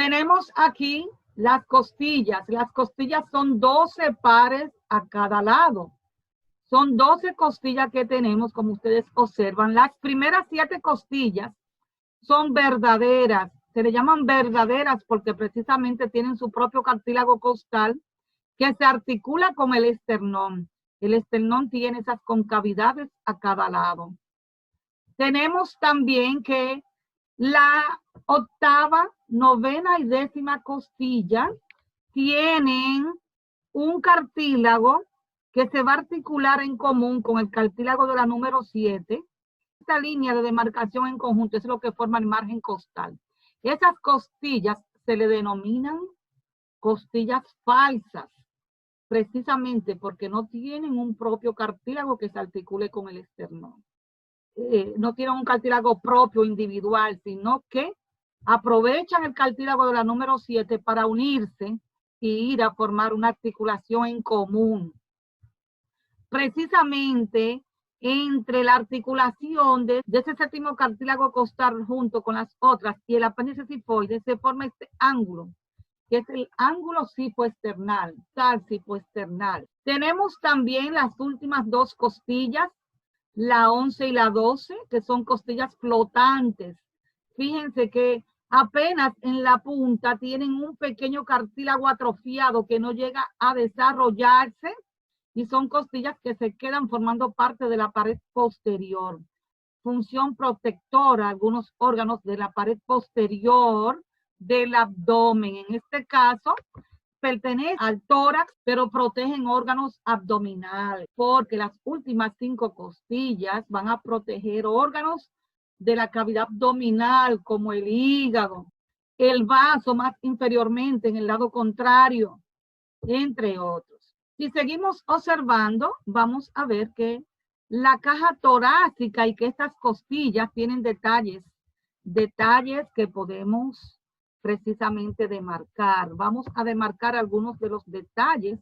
Tenemos aquí las costillas. Las costillas son 12 pares a cada lado. Son 12 costillas que tenemos, como ustedes observan. Las primeras 7 costillas son verdaderas. Se le llaman verdaderas porque precisamente tienen su propio cartílago costal que se articula con el esternón. El esternón tiene esas concavidades a cada lado. Tenemos también que la octava, novena y décima costilla tienen un cartílago que se va a articular en común con el cartílago de la número 7. Esta línea de demarcación en conjunto es lo que forma el margen costal. Esas costillas se le denominan costillas falsas, precisamente porque no tienen un propio cartílago que se articule con el esternón. No tienen un cartílago propio individual, sino que aprovechan el cartílago de la número 7 para unirse y ir a formar una articulación en común. Precisamente entre la articulación de ese séptimo cartílago costal junto con las otras y el apéndice cifoide se forma este ángulo, que es el ángulo cifoesternal, cifoesternal. Tenemos también las últimas 2 costillas, la 11 y la 12, que son costillas flotantes. Fíjense que apenas en la punta tienen un pequeño cartílago atrofiado que no llega a desarrollarse y son costillas que se quedan formando parte de la pared posterior. Función protectora, algunos órganos de la pared posterior del abdomen. En este caso, pertenece al tórax, pero protegen órganos abdominales, porque las últimas 5 costillas van a proteger órganos de la cavidad abdominal, como el hígado, el vaso más inferiormente en el lado contrario, entre otros. Si seguimos observando, vamos a ver que la caja torácica y que estas costillas tienen detalles que podemos precisamente demarcar. Vamos a demarcar algunos de los detalles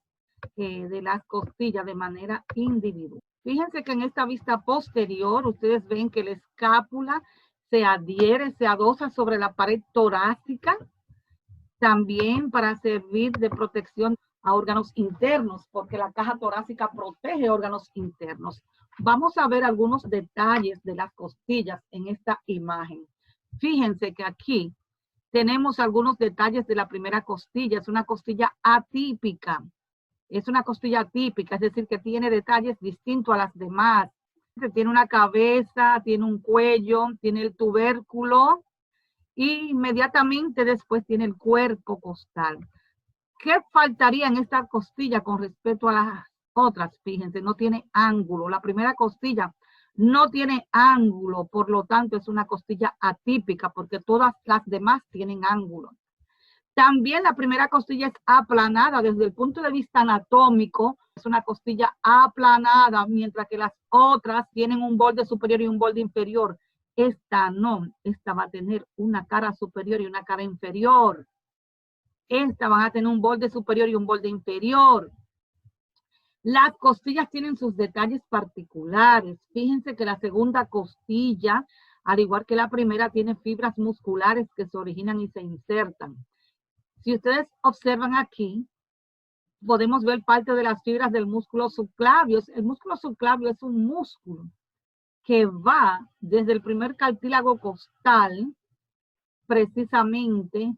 de las costillas de manera individual. Fíjense que en esta vista posterior, ustedes ven que la escápula se adhiere, se adosa sobre la pared torácica, también para servir de protección a órganos internos, porque la caja torácica protege órganos internos. Vamos a ver algunos detalles de las costillas en esta imagen. Fíjense que aquí tenemos algunos detalles de la primera costilla. Es una costilla atípica. Es una costilla atípica, es decir, que tiene detalles distintos a las demás. Tiene una cabeza, tiene un cuello, tiene el tubérculo y inmediatamente después tiene el cuerpo costal. ¿Qué faltaría en esta costilla con respecto a las otras? Fíjense, no tiene ángulo. La primera costilla no tiene ángulo, por lo tanto es una costilla atípica porque todas las demás tienen ángulo. También la primera costilla es aplanada desde el punto de vista anatómico, es una costilla aplanada, mientras que las otras tienen un borde superior y un borde inferior. Esta no, esta va a tener una cara superior y una cara inferior. Esta van a tener un borde superior y un borde inferior. Las costillas tienen sus detalles particulares. Fíjense que la segunda costilla, al igual que la primera, tiene fibras musculares que se originan y se insertan. Si ustedes observan aquí, podemos ver parte de las fibras del músculo subclavio. El músculo subclavio es un músculo que va desde el primer cartílago costal precisamente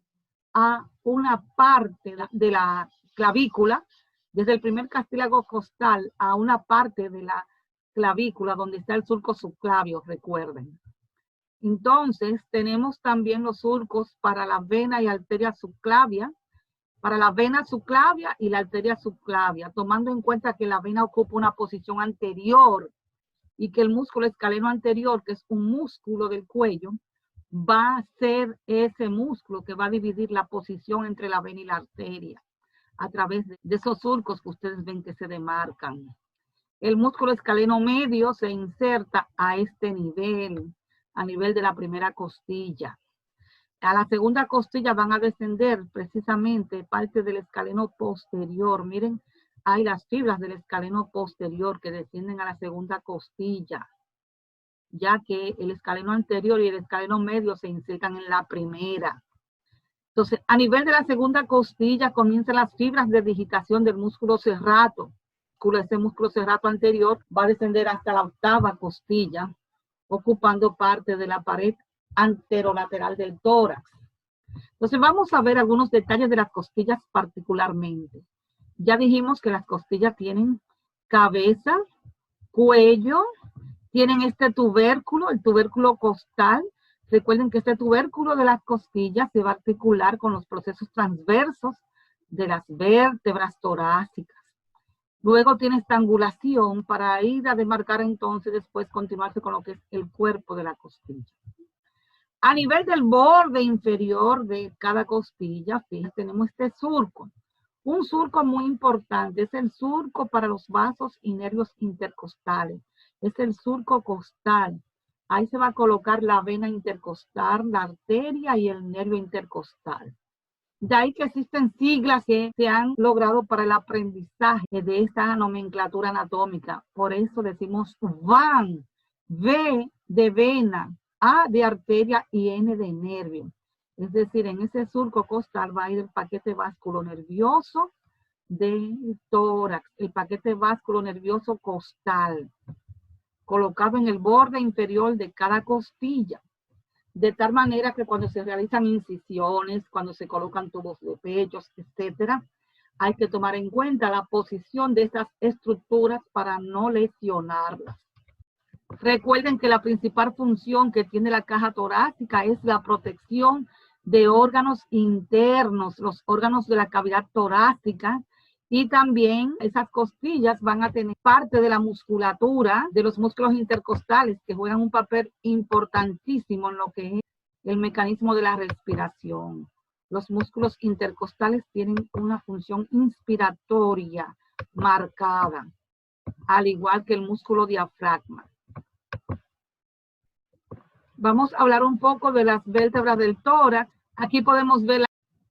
a una parte de la clavícula, desde el primer cartílago costal a una parte de la clavícula donde está el surco subclavio, recuerden. Entonces, tenemos también los surcos para la vena y arteria subclavia, para la vena subclavia y la arteria subclavia, tomando en cuenta que la vena ocupa una posición anterior y que el músculo escaleno anterior, que es un músculo del cuello, va a ser ese músculo que va a dividir la posición entre la vena y la arteria a través de esos surcos que ustedes ven que se demarcan. El músculo escaleno medio se inserta a este nivel, a nivel de la primera costilla. A la segunda costilla van a descender precisamente parte del escaleno posterior. Miren, hay las fibras del escaleno posterior que descienden a la segunda costilla, ya que el escaleno anterior y el escaleno medio se insertan en la primera. Entonces, a nivel de la segunda costilla comienzan las fibras de digitación del músculo serrato. Ese músculo serrato anterior va a descender hasta la octava costilla, ocupando parte de la pared anterolateral del tórax. Entonces, vamos a ver algunos detalles de las costillas particularmente. Ya dijimos que las costillas tienen cabeza, cuello, tienen este tubérculo, el tubérculo costal. Recuerden que este tubérculo de las costillas se va a articular con los procesos transversos de las vértebras torácicas. Luego tiene esta angulación para ir a demarcar entonces después continuarse con lo que es el cuerpo de la costilla. A nivel del borde inferior de cada costilla, fíjense, tenemos este surco. Un surco muy importante es el surco para los vasos y nervios intercostales. Es el surco costal. Ahí se va a colocar la vena intercostal, la arteria y el nervio intercostal. De ahí que existen siglas que se han logrado para el aprendizaje de esta nomenclatura anatómica. Por eso decimos VAN, V de vena, A de arteria y N de nervio. Es decir, en ese surco costal va a ir el paquete vasculonervioso del tórax, el paquete vasculonervioso costal, colocado en el borde inferior de cada costilla, de tal manera que cuando se realizan incisiones, cuando se colocan tubos de pechos, etcétera, hay que tomar en cuenta la posición de estas estructuras para no lesionarlas. Recuerden que la principal función que tiene la caja torácica es la protección de órganos internos, los órganos de la cavidad torácica, y también esas costillas van a tener parte de la musculatura de los músculos intercostales que juegan un papel importantísimo en lo que es el mecanismo de la respiración. Los músculos intercostales tienen una función inspiratoria marcada, al igual que el músculo diafragma. Vamos a hablar un poco de las vértebras del tórax. Aquí podemos ver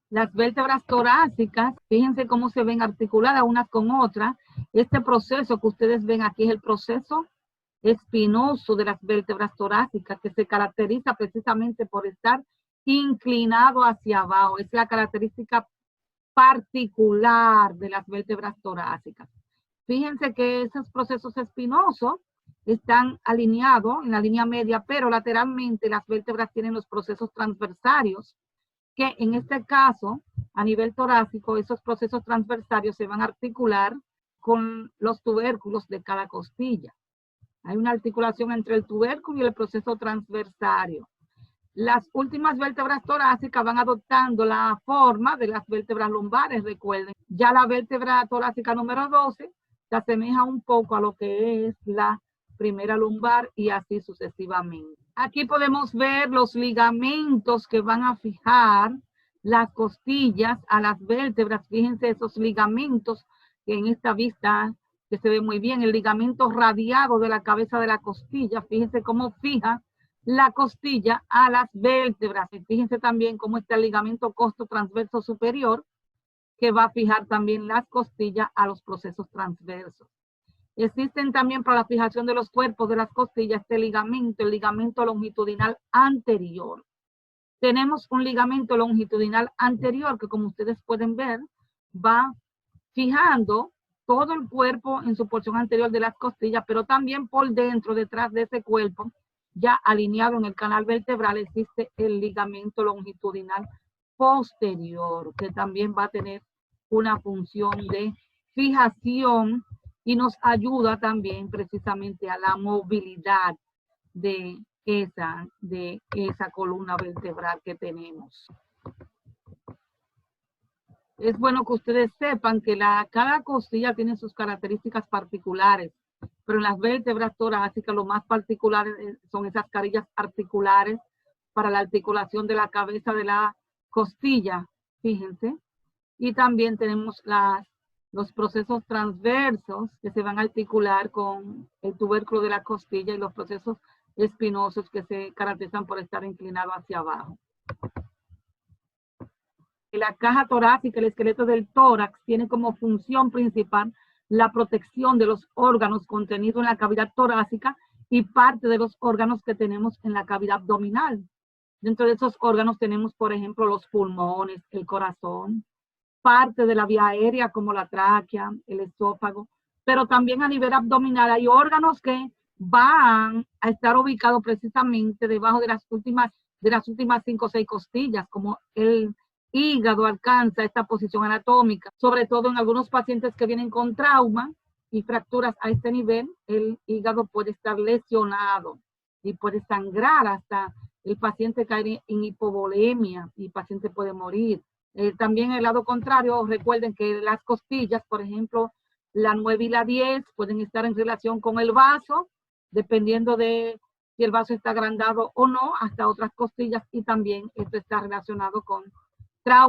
las vértebras torácicas. Fíjense cómo se ven articuladas unas con otras. Este proceso que ustedes ven aquí es el proceso espinoso de las vértebras torácicas, que se caracteriza precisamente por estar inclinado hacia abajo. Es la característica particular de las vértebras torácicas. Fíjense que esos procesos espinosos están alineados en la línea media, pero lateralmente las vértebras tienen los procesos transversarios, que en este caso, a nivel torácico, esos procesos transversarios se van a articular con los tubérculos de cada costilla. Hay una articulación entre el tubérculo y el proceso transversario. Las últimas vértebras torácicas van adoptando la forma de las vértebras lumbares, recuerden. Ya la vértebra torácica número 12 se asemeja un poco a lo que es la primera lumbar y así sucesivamente. Aquí podemos ver los ligamentos que van a fijar las costillas a las vértebras. Fíjense esos ligamentos que en esta vista que se ve muy bien, el ligamento radiado de la cabeza de la costilla. Fíjense cómo fija la costilla a las vértebras. Y fíjense también cómo está el ligamento costo-transverso superior, que va a fijar también las costillas a los procesos transversos. Existen también para la fijación de los cuerpos de las costillas este ligamento, el ligamento longitudinal anterior. Tenemos un ligamento longitudinal anterior que, como ustedes pueden ver, va fijando todo el cuerpo en su porción anterior de las costillas, pero también por dentro, detrás de ese cuerpo, ya alineado en el canal vertebral, existe el ligamento longitudinal posterior, que también va a tener una función de fijación y nos ayuda también precisamente a la movilidad de esa columna vertebral que tenemos. Es bueno que ustedes sepan que cada costilla tiene sus características particulares, pero en las vértebras torácicas lo más particular son esas carillas articulares para la articulación de la cabeza de la costilla, fíjense. Y también tenemos los procesos transversos que se van a articular con el tubérculo de la costilla y los procesos espinosos que se caracterizan por estar inclinados hacia abajo. La caja torácica, el esqueleto del tórax, tiene como función principal la protección de los órganos contenidos en la cavidad torácica y parte de los órganos que tenemos en la cavidad abdominal. Dentro de esos órganos tenemos, por ejemplo, los pulmones, el corazón, parte de la vía aérea como la tráquea, el esófago, pero también a nivel abdominal hay órganos que van a estar ubicados precisamente debajo de las últimas 5 o 6 costillas, como el hígado alcanza esta posición anatómica, sobre todo en algunos pacientes que vienen con trauma y fracturas a este nivel, el hígado puede estar lesionado y puede sangrar hasta el paciente caer en hipovolemia y el paciente puede morir. También el lado contrario, recuerden que las costillas, por ejemplo, la 9 y la 10 pueden estar en relación con el vaso, dependiendo de si el vaso está agrandado o no, hasta otras costillas, y también esto está relacionado con trauma.